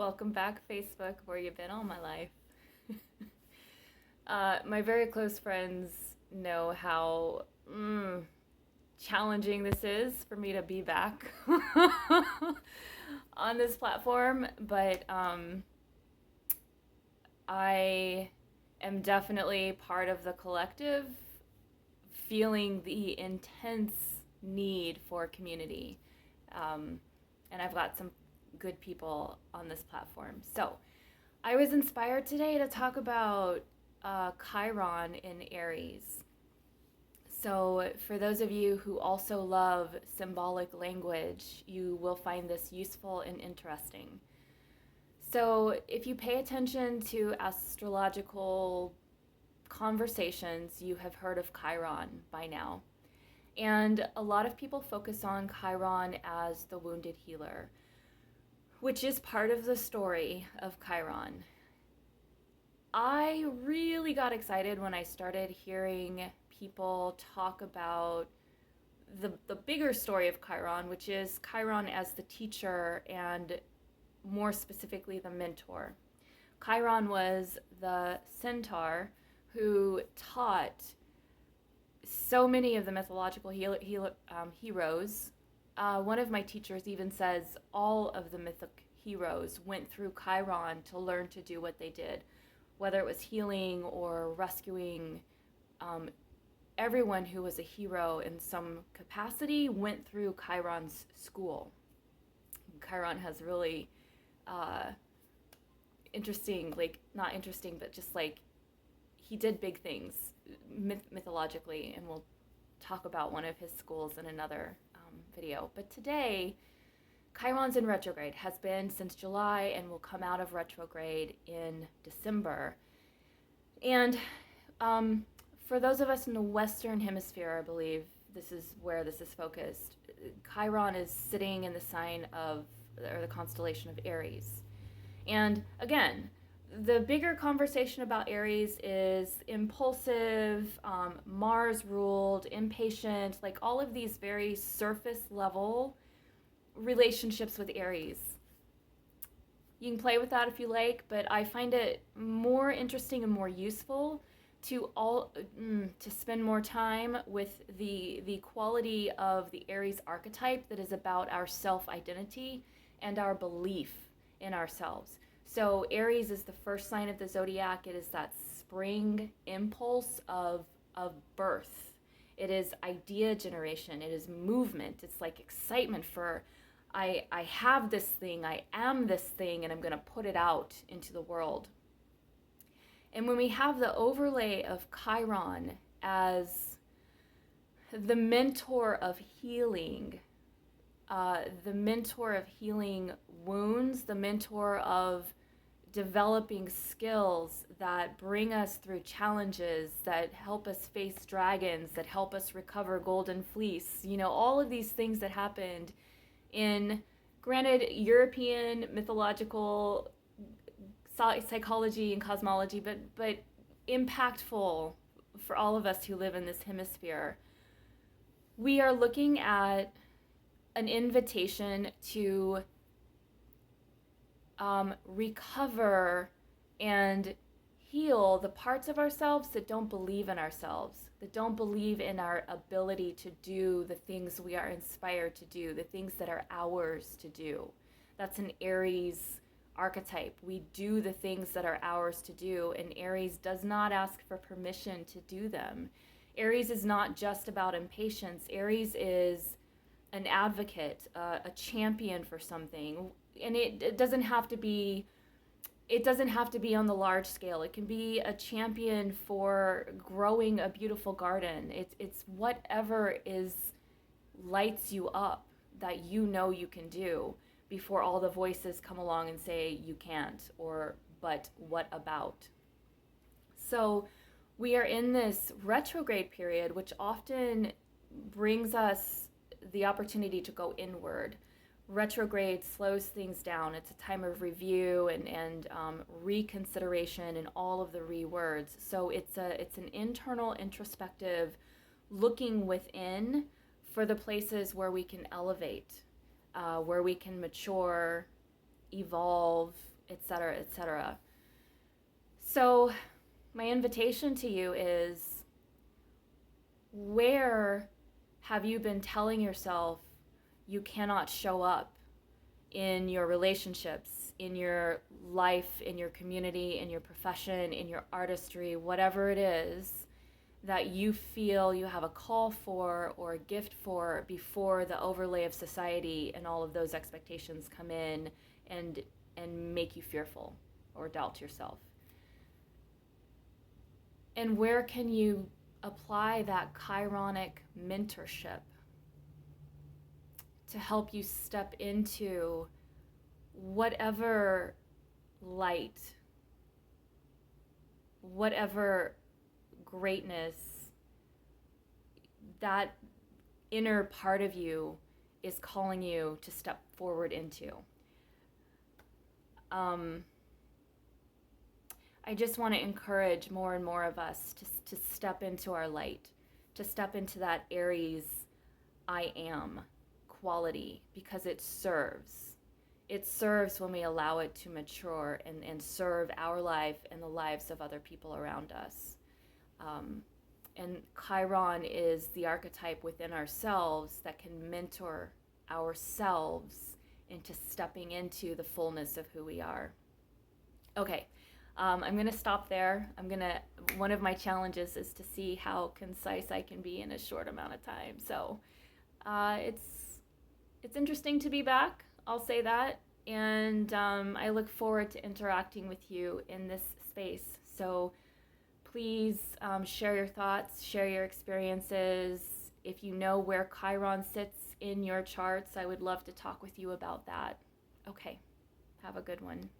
Welcome back, Facebook, where you've been all my life. My very close friends know how challenging this is for me to be back on this platform, but I am definitely part of the collective feeling the intense need for community. And I've got some good people on this platform. So I was inspired today to talk about Chiron in Aries. So for those of you who also love symbolic language, you will find this useful and interesting. So if you pay attention to astrological conversations, you have heard of Chiron by now. And a lot of people focus on Chiron as the wounded healer, which is part of the story of Chiron. I really got excited when I started hearing people talk about the bigger story of Chiron, which is Chiron as the teacher and more specifically the mentor. Chiron was the Centaur who taught so many of the mythological heroes. One of my teachers even says all of the mythic heroes went through Chiron to learn to do what they did, whether it was healing or rescuing. Everyone who was a hero in some capacity went through Chiron's school. Chiron has really interesting, not interesting, but just he did big things mythologically, and we'll talk about one of his schools in another video. But today, Chiron's in retrograde, has been since July, and will come out of retrograde in December. And for those of us in the Western Hemisphere, I believe this is where this is focused. Chiron is sitting in the sign of, or the constellation of Aries. And again, the bigger conversation about Aries is impulsive, Mars ruled, impatient, all of these very surface level relationships with Aries. You can play with that if you like, but I find it more interesting and more useful to spend more time with the quality of the Aries archetype that is about our self-identity and our belief in ourselves. So Aries is the first sign of the zodiac. It is that spring impulse of birth. It is idea generation. It is movement. It's like excitement for, I have this thing, I am this thing, and I'm going to put it out into the world. And when we have the overlay of Chiron as the mentor of healing, the mentor of healing wounds, the mentor of developing skills that bring us through challenges, that help us face dragons, that help us recover golden fleece, all of these things that happened in, granted, European mythological psychology and cosmology, but impactful for all of us who live in this hemisphere. We are looking at an invitation to recover and heal the parts of ourselves that don't believe in ourselves, that don't believe in our ability to do the things we are inspired to do, the things that are ours to do. That's an Aries archetype. We do the things that are ours to do, and Aries does not ask for permission to do them. Aries is not just about impatience. Aries is an advocate, a champion for something. And it doesn't have to be on the large scale. It can be a champion for growing a beautiful garden. It's whatever lights you up that you can do before all the voices come along and say you can't, or but what about? So we are in this retrograde period, which often brings us the opportunity to go inward. Retrograde slows things down. It's a time of review and reconsideration and all of the re-words. So it's an internal, introspective looking within for the places where we can elevate, where we can mature, evolve, etc., etc. So my invitation to you is, where have you been telling yourself you cannot show up in your relationships, in your life, in your community, in your profession, in your artistry, whatever it is that you feel you have a call for or a gift for before the overlay of society and all of those expectations come in and make you fearful or doubt yourself? And where can you apply that chironic mentorship to help you step into whatever light, whatever greatness that inner part of you is calling you to step forward into? I just want to encourage more and more of us to step into our light, to step into that Aries I am quality, because it serves. It serves when we allow it to mature and serve our life and the lives of other people around us. And Chiron is the archetype within ourselves that can mentor ourselves into stepping into the fullness of who we are. Okay. I'm going to stop there. One of my challenges is to see how concise I can be in a short amount of time. So it's interesting to be back, I'll say that. And I look forward to interacting with you in this space. So please share your thoughts, share your experiences. If you know where Chiron sits in your charts, I would love to talk with you about that. Okay, have a good one.